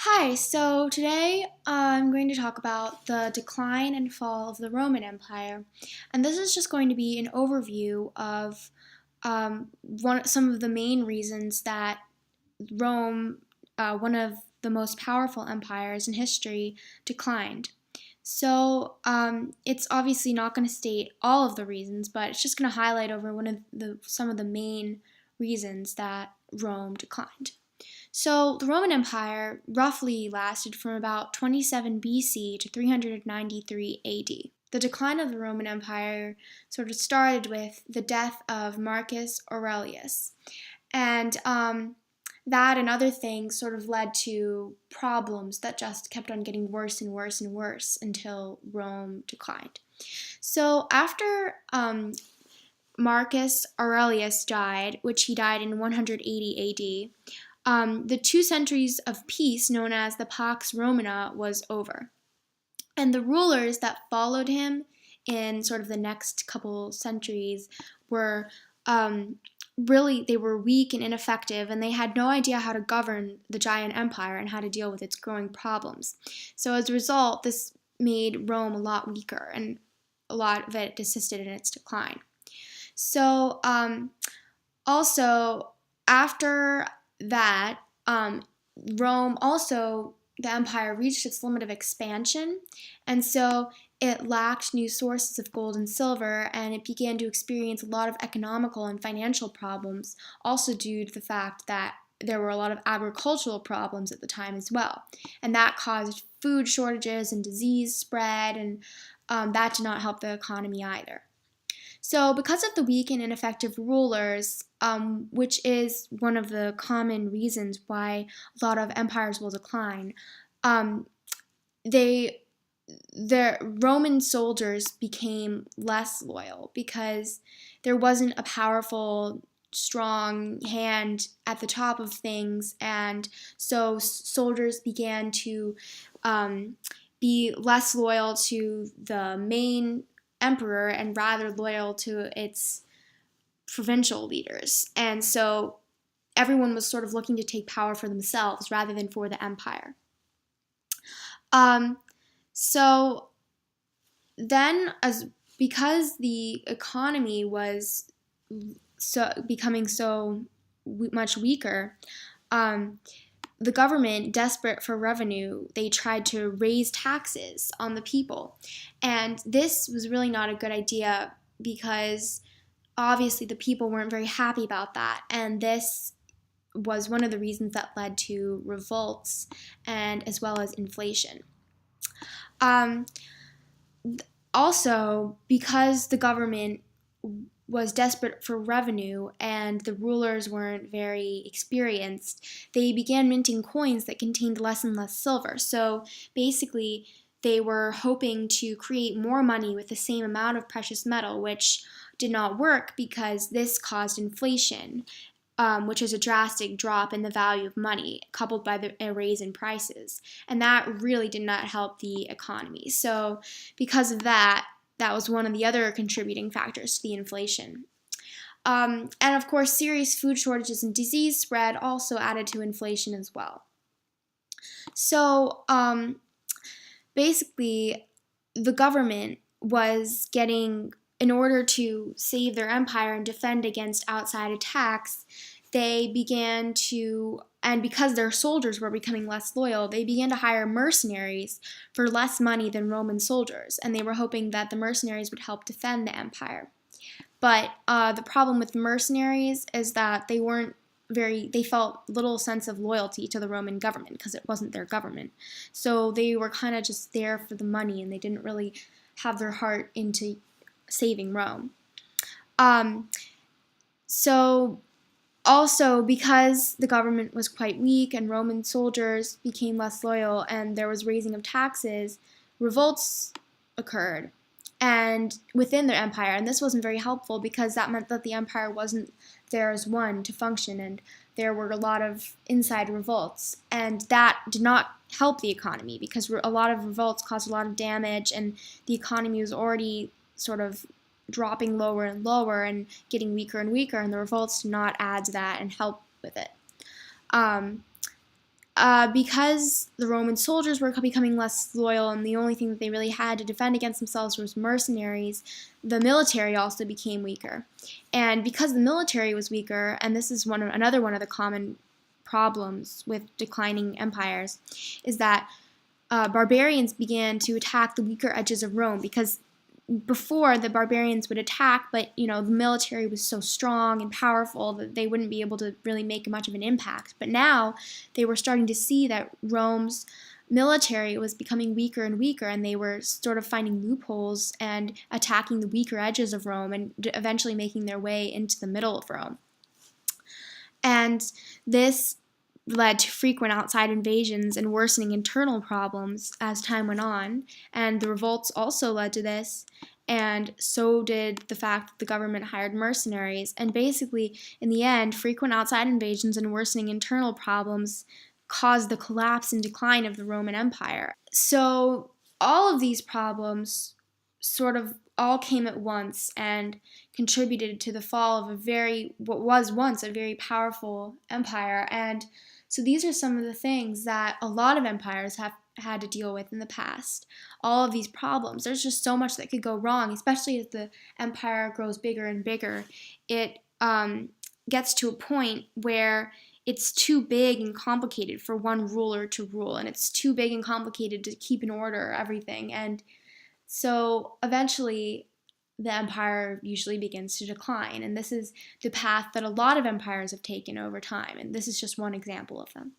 Hi, so today I'm going to talk about the decline and fall of the Roman Empire. And this is just going to be an overview of some of the main reasons that Rome, one of the most powerful empires in history, declined. It's obviously not going to state all of the reasons, but it's just going to highlight over some of the main reasons that Rome declined. So the Roman Empire roughly lasted from about 27 BC to 393 AD. The decline of the Roman Empire sort of started with the death of Marcus Aurelius. And that and other things sort of led to problems that just kept on getting worse and worse and worse until Rome declined. So after Marcus Aurelius died, which he died in 180 AD, the 2 centuries of peace, known as the Pax Romana, was over. And the rulers that followed him in sort of the next couple centuries were they were weak and ineffective, and they had no idea how to govern the giant empire and how to deal with its growing problems. So as a result, this made Rome a lot weaker, and a lot of it assisted in its decline. So also, after that, Rome also, the empire reached its limit of expansion, and so it lacked new sources of gold and silver, and it began to experience a lot of economical and financial problems, also due to the fact that there were a lot of agricultural problems at the time as well. And that caused food shortages and disease spread, and that did not help the economy either. So, because of the weak and ineffective rulers, which is one of the common reasons why a lot of empires will decline, um, they the Roman soldiers became less loyal because there wasn't a powerful, strong hand at the top of things, and so soldiers began to be less loyal to the main emperor and rather loyal to its provincial leaders. And so everyone was sort of looking to take power for themselves rather than for the empire. Um, so then, because the economy was becoming so much weaker, the government, desperate for revenue, they tried to raise taxes on the people. And this was really not a good idea because obviously the people weren't very happy about that. And this was one of the reasons that led to revolts and as well as inflation. Um, Also, because the government was desperate for revenue and the rulers weren't very experienced, they began minting coins that contained less and less silver. So basically, they were hoping to create more money with the same amount of precious metal, which did not work because this caused inflation, which is a drastic drop in the value of money, coupled by a raise in prices. And that really did not help the economy. So because of that, that was one of the other contributing factors to the inflation. And of course, serious food shortages and disease spread also added to inflation as well. So basically, the government was getting, in order to save their empire and defend against outside attacks, they began to, and because their soldiers were becoming less loyal, they began to hire mercenaries for less money than Roman soldiers, and they were hoping that the mercenaries would help defend the empire. But the problem with mercenaries is that they felt little sense of loyalty to the Roman government because it wasn't their government. So they were kind of just there for the money, and they didn't really have their heart into saving Rome. So also, because the government was quite weak and Roman soldiers became less loyal and there was raising of taxes, revolts occurred and within their empire, and this wasn't very helpful because that meant that the empire wasn't there as one to function, and there were a lot of inside revolts, and that did not help the economy because a lot of revolts caused a lot of damage, and the economy was already sort of dropping lower and lower and getting weaker and weaker, and the revolts did not add to that and help with it. because the Roman soldiers were becoming less loyal and the only thing that they really had to defend against themselves was mercenaries, the military also became weaker. And because the military was weaker, and this is another one of the common problems with declining empires, is that barbarians began to attack the weaker edges of Rome, because before the barbarians would attack, but the military was so strong and powerful that they wouldn't be able to really make much of an impact. But now they were starting to see that Rome's military was becoming weaker and weaker, and they were sort of finding loopholes and attacking the weaker edges of Rome and eventually making their way into the middle of Rome. And this led to frequent outside invasions and worsening internal problems as time went on, and the revolts also led to this, and so did the fact that the government hired mercenaries. And basically, in the end, frequent outside invasions and worsening internal problems caused the collapse and decline of the Roman Empire. So all of these problems sort of all came at once and contributed to the fall of what was once a very powerful empire. And so these are some of the things that a lot of empires have had to deal with in the past. All of these problems. There's just so much that could go wrong, especially as the empire grows bigger and bigger. It gets to a point where it's too big and complicated for one ruler to rule, and it's too big and complicated to keep in order everything. And so eventually the empire usually begins to decline, and this is the path that a lot of empires have taken over time, and this is just one example of them.